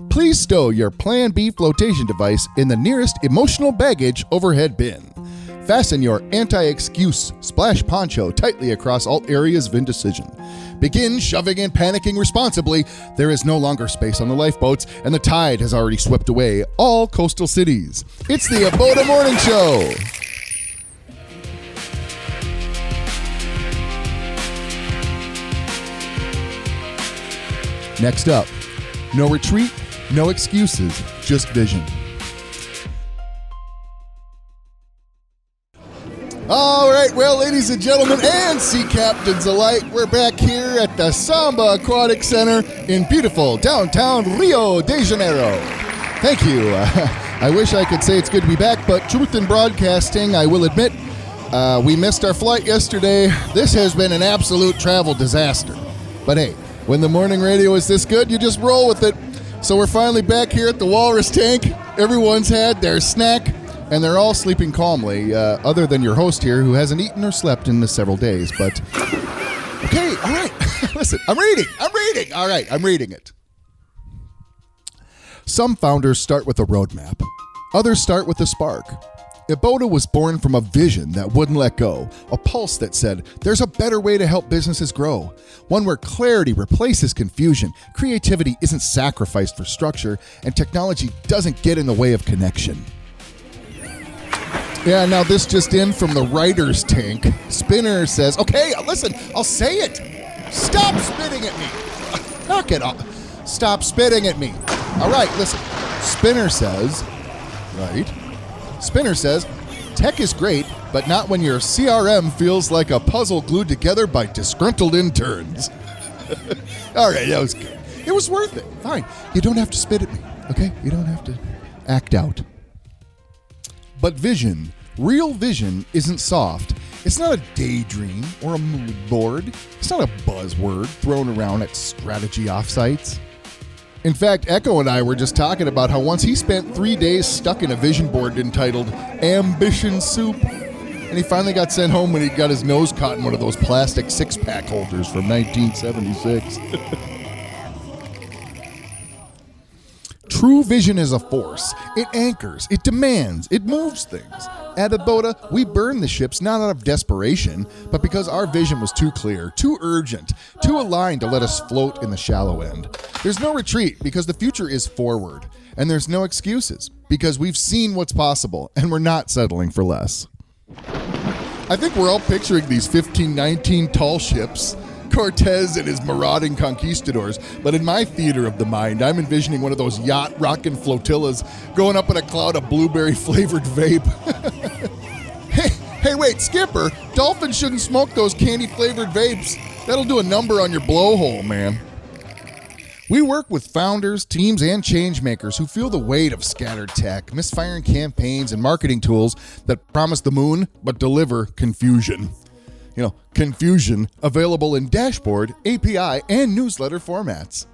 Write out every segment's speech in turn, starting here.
Please stow your Plan B flotation device in the nearest emotional baggage overhead bin. Fasten your anti-excuse splash poncho tightly across all areas of indecision. Begin shoving and panicking responsibly. There is no longer space on the lifeboats, and the tide has already swept away all coastal cities. It's the EBODA Morning Show. Next up, no retreat, no excuses, just vision. All right, well, ladies and gentlemen, and sea captains alike, we're back here at the Samba Aquatic Center in beautiful downtown Rio de Janeiro. Thank you. I wish I could say it's good to be back, but truth in broadcasting, I will admit, we missed our flight yesterday. This has been an absolute travel disaster. But hey, when the morning radio is this good, you just roll with it. So we're finally back here at the Walrus Tank. Everyone's had their snack, and they're all sleeping calmly, other than your host here, who hasn't eaten or slept in several days. But, okay, all right. Listen, I'm reading. All right, I'm reading it. Some founders start with a roadmap. Others start with a spark. EBODA was born from a vision that wouldn't let go, a pulse that said, there's a better way to help businesses grow, one where clarity replaces confusion, creativity isn't sacrificed for structure, and technology doesn't get in the way of connection. Yeah, now this just in from the writer's tank. Spinner says, okay, listen, I'll say it. Stop spitting at me. Knock it off. Stop spitting at me. All right, listen. Spinner says, tech is great, but not when your CRM feels like a puzzle glued together by disgruntled interns. All right, that was good. It was worth it. Fine. You don't have to spit at me, okay? You don't have to act out. But vision, real vision, isn't soft. It's not a daydream or a mood board. It's not a buzzword thrown around at strategy offsites. In fact, Echo and I were just talking about how once he spent 3 days stuck in a vision board entitled Ambition Soup, and he finally got sent home when he got his nose caught in one of those plastic six-pack holders from 1976. True vision is a force. It anchors, it demands, it moves things. At EBODA, we burn the ships not out of desperation, but because our vision was too clear, too urgent, too aligned to let us float in the shallow end. There's no retreat because the future is forward. And there's no excuses because we've seen what's possible and we're not settling for less. I think we're all picturing these 1519 tall ships, Cortez and his marauding conquistadors, but in my theater of the mind, I'm envisioning one of those yacht-rocking flotillas going up in a cloud of blueberry-flavored vape. Hey, wait, Skipper, dolphins shouldn't smoke those candy-flavored vapes. That'll do a number on your blowhole, man. We work with founders, teams, and change makers who feel the weight of scattered tech, misfiring campaigns, and marketing tools that promise the moon but deliver confusion. Confusion available in dashboard, API, and newsletter formats.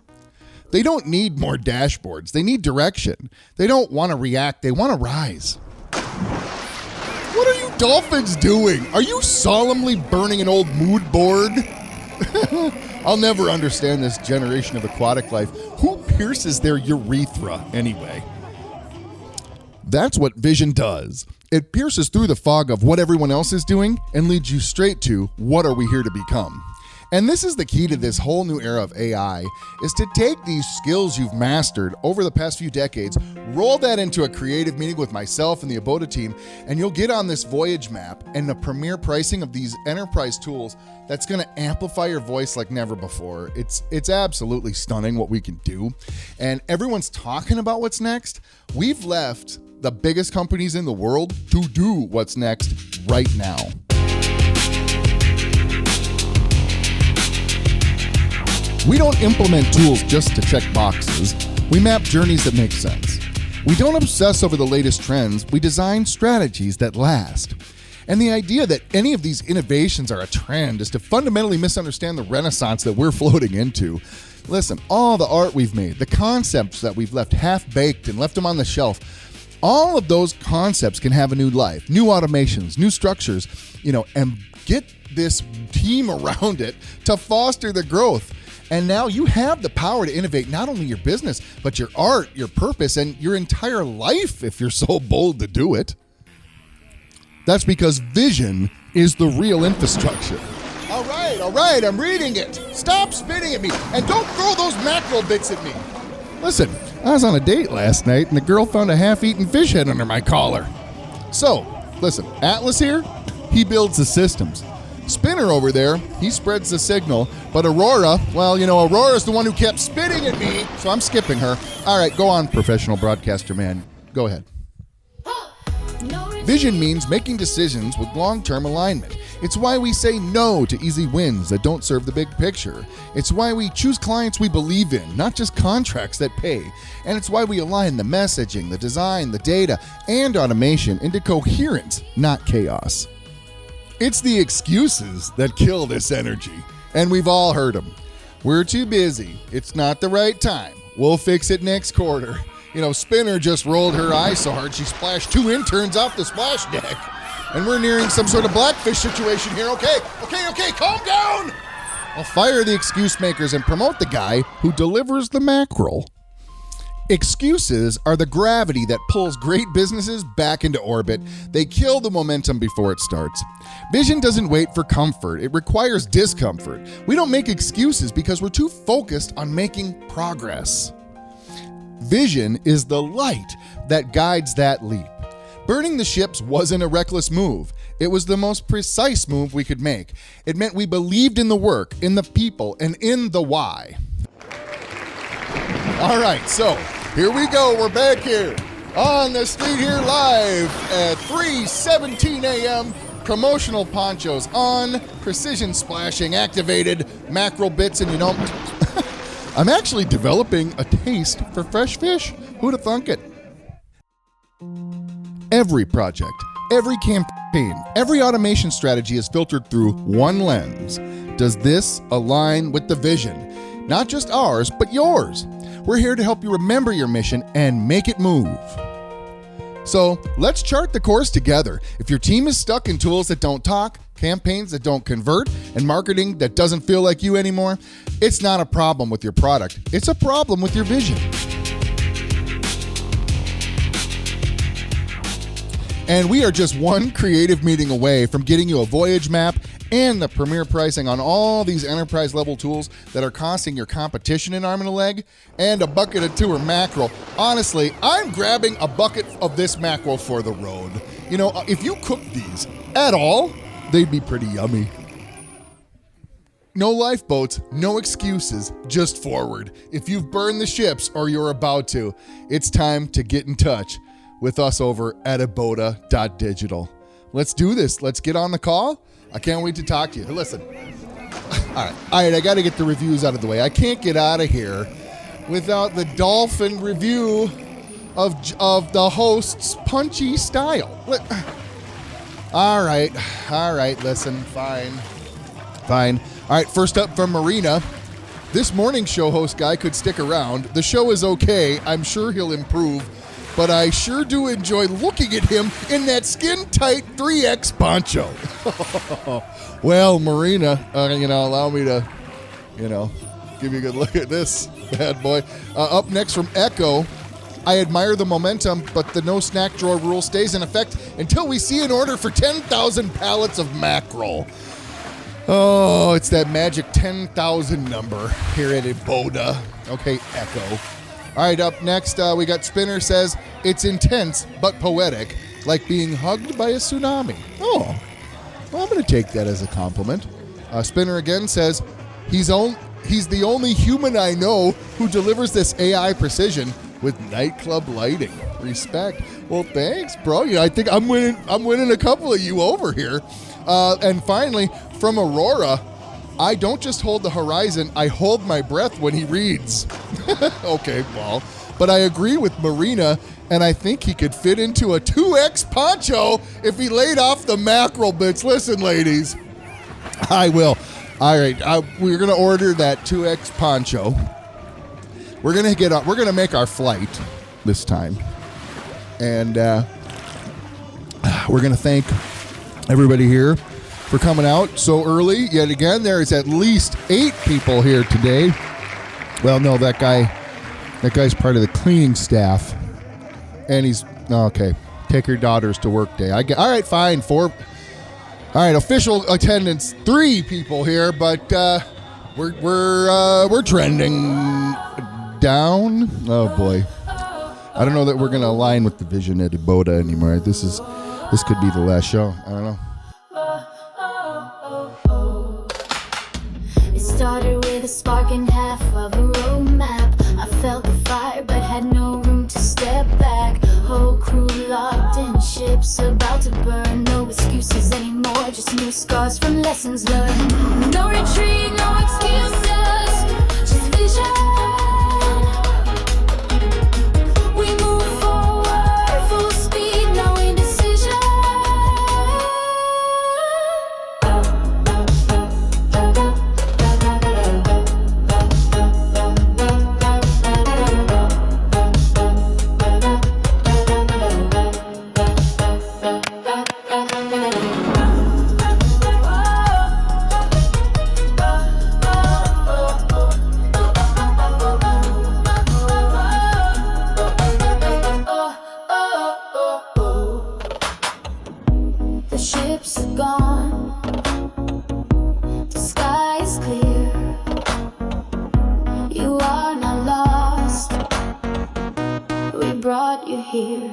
They don't need more dashboards. They need direction. They don't want to react. They want to rise. What are you dolphins doing? Are you solemnly burning an old mood board? I'll never understand this generation of aquatic life. Who pierces their urethra anyway? That's what vision does. It pierces through the fog of what everyone else is doing and leads you straight to what are we here to become. And this is the key to this whole new era of AI, is to take these skills you've mastered over the past few decades, roll that into a creative meeting with myself and the EBODA team, and you'll get on this voyage map and the premier pricing of these enterprise tools that's going to amplify your voice like never before. It's absolutely stunning what we can do. And everyone's talking about what's next. We've left the biggest companies in the world to do what's next right now. We don't implement tools just to check boxes. We map journeys that make sense. We don't obsess over the latest trends. We design strategies that last. And the idea that any of these innovations are a trend is to fundamentally misunderstand the renaissance that we're floating into. Listen, all the art we've made, the concepts that we've left half-baked and left them on the shelf, all of those concepts can have a new life, new automations, new structures, and get this team around it to foster the growth. And now you have the power to innovate not only your business, but your art, your purpose, and your entire life if you're so bold to do it. That's because vision is the real infrastructure. All right, I'm reading it. Stop spitting at me, and don't throw those mackerel bits at me. Listen, I was on a date last night, and the girl found a half-eaten fish head under my collar. So, listen, Atlas here, he builds the systems. Spinner over there, he spreads the signal. But Aurora, well, Aurora's the one who kept spitting at me, so I'm skipping her. All right, go on, professional broadcaster man. Go ahead. Vision means making decisions with long-term alignment. It's why we say no to easy wins that don't serve the big picture. It's why we choose clients we believe in, not just contracts that pay. And it's why we align the messaging, the design, the data, and automation into coherence, not chaos. It's the excuses that kill this energy, and we've all heard them. We're too busy. It's not the right time. We'll fix it next quarter. Spinner just rolled her eyes so hard she splashed 2 interns off the splash deck. And we're nearing some sort of blackfish situation here. Okay, calm down. I'll fire the excuse makers and promote the guy who delivers the mackerel. Excuses are the gravity that pulls great businesses back into orbit. They kill the momentum before it starts. Vision doesn't wait for comfort. It requires discomfort. We don't make excuses because we're too focused on making progress. Vision is the light that guides that leap. Burning the ships wasn't a reckless move. It was the most precise move we could make. It meant we believed in the work, in the people, and in the why. All right, so here we go. We're back here on the street here live at 3:17 a.m. Promotional ponchos on, precision splashing, activated mackerel bits, and I'm actually developing a taste for fresh fish. Who'd have thunk it? Every project, every campaign, every automation strategy is filtered through one lens. Does this align with the vision? Not just ours, but yours. We're here to help you remember your mission and make it move. So let's chart the course together. If your team is stuck in tools that don't talk, campaigns that don't convert, and marketing that doesn't feel like you anymore, it's not a problem with your product. It's a problem with your vision. And we are just one creative meeting away from getting you a voyage map and the premier pricing on all these enterprise level tools that are costing your competition an arm and a leg, and a bucket of tour mackerel. Honestly, I'm grabbing a bucket of this mackerel for the road. If you cook these at all, they'd be pretty yummy. No lifeboats, no excuses, just forward. If you've burned the ships or you're about to, it's time to get in touch with us over at EBODA.digital. Let's do this. Let's get on the call. I can't wait to talk to you. Listen. All right, I got to get the reviews out of the way. I can't get out of here without the dolphin review of the host's punchy style. All right, listen, fine. All right, first up from Marina. This morning show host guy could stick around. The show is okay. I'm sure he'll improve. But I sure do enjoy looking at him in that skin-tight 3X poncho. Well, Marina, allow me to, give you a good look at this bad boy. Up next from Echo, I admire the momentum, but the no snack drawer rule stays in effect until we see an order for 10,000 pallets of mackerel. Oh, it's that magic 10,000 number here at EBODA. Okay, Echo. All right, up next, we got Spinner says, it's intense but poetic, like being hugged by a tsunami. Oh, well, I'm going to take that as a compliment. Spinner again says, he's the only human I know who delivers this AI precision with nightclub lighting. Respect. Well, thanks, bro. I think I'm winning a couple of you over here. And finally, from Aurora, I don't just hold the horizon, I hold my breath when he reads. Okay, well, but I agree with Marina, and I think he could fit into a 2X poncho if he laid off the mackerel bits. Listen, ladies, I will. All right, we're going to order that 2X poncho. We're going to make our flight this time. And we're going to thank everybody here for coming out so early. Yet again, there is at least 8 people here today. Well, no, that guy's part of the cleaning staff. And he's, okay, take your daughters to work day. All right, fine, 4. All right, official attendance, 3 people here, but we're trending down. Oh boy, I don't know that we're gonna align with the vision at EBODA anymore. This could be the last show. I don't know. It started with a spark and half of a roadmap. I felt the fire, but had no room to step back. Whole crew locked in, ships about to burn. No excuses anymore, just new scars from lessons learned. No retreat, no excuses, just vision. We move forward, full speed, no indecision. The ships are gone, the sky is clear. You are not lost, we brought you here.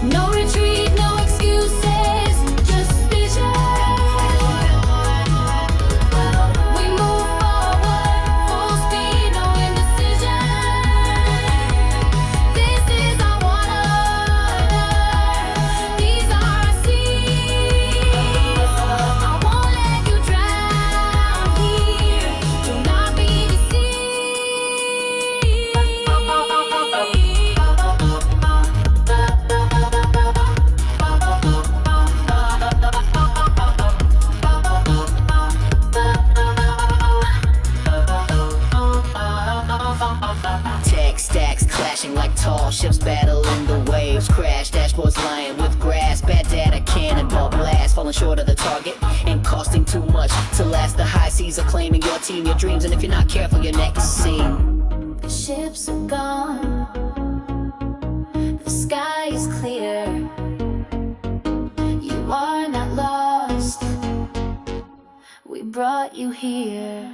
No retreat, no excuses, just vision. We move forward, full speed, no indecision. This is our water, these are our seas. I won't let you drown here, do not be Tech stacks clashing like tall ships battling the waves. Crash dashboards lying with grass. Bad data, cannonball blast. Falling short of the target and costing too much to last. The high seas are claiming your team, your dreams, and if you're not careful, your neck is seen. The ships are gone, the sky is clear. You are not lost, we brought you here.